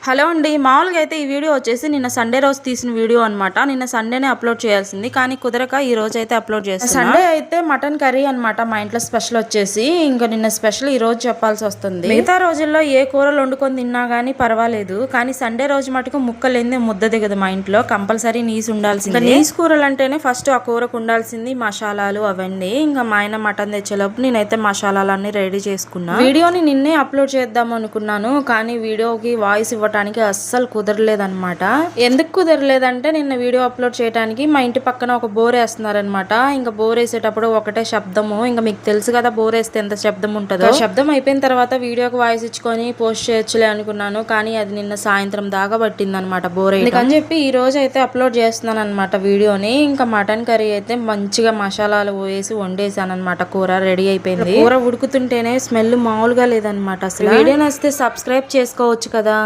Hello అండి. మామూలుగా అయితే ఈ వీడియో వచ్చేసి నిన్న సండే రోజు తీసిన వీడియో అనమాట. నిన్న సండేనే అప్లోడ్ చేయాల్సింది, కానీ కుదరక ఈ రోజు అయితే అప్లోడ్ చేస్తాను. సండే అయితే మటన్ కర్రీ అనమాట మా ఇంట్లో స్పెషల్ వచ్చేసి. ఇంకా నిన్న స్పెషల్ ఈ రోజు చెప్పాల్సి వస్తుంది. మిగతా రోజుల్లో ఏ కూరలు వండుకొని తిన్నా కానీ పర్వాలేదు, కానీ సండే రోజు మటుకు ముక్కలేంది ముద్ద దిగదు మా ఇంట్లో. కంపల్సరీ నీసు ఉండాల్సింది. నీసు కూరలు అంటేనే ఫస్ట్ ఆ కూరకు ఉండాల్సింది మసాలాలు అవన్నీ. ఇంకా మా ఆయన మటన్ తెచ్చేలోపు నేనైతే మసాలాలన్నీ రెడీ చేసుకున్నా. వీడియోని నిన్నే అప్లోడ్ చేద్దాం అనుకున్నాను, కానీ వీడియోకి వాయిస్ ఇవ్వటానికి అస్సలు కుదరలేదన్నమాట. ఎందుకు కుదరలేదంటే నిన్న వీడియో అప్లోడ్ చేయడానికి మా ఇంటి పక్కన ఒక బోర్ వేస్తున్నారనమాట. ఇంకా బోర్ వేసేటప్పుడు ఒకటే శబ్దము. ఇంకా మీకు తెలుసు కదా బోర్ వేస్తే ఎంత శబ్దం ఉంటుందో. శబ్దం అయిపోయిన తర్వాత వీడియోకి వాయిస్ ఇచ్చుకొని పోస్ట్ చేయొచ్చులే అనుకున్నాను, కానీ అది నిన్న సాయంత్రం దాకా పట్టింది అనమాట బోర్ అని చెప్పి ఈ రోజు అయితే అప్లోడ్ చేస్తున్నాను అనమాట వీడియోని. ఇంకా మటన్ కర్రీ అయితే మంచిగా మసాలాలు వేసి వండేసాను అనమాట. కూర రెడీ అయిపోయింది. కూర ఉడుకుతుంటేనే స్మెల్ మామూలుగా లేదనమాట అసలు. వీడియో నచ్చితే సబ్స్క్రైబ్ చేసుకోవచ్చు కదా.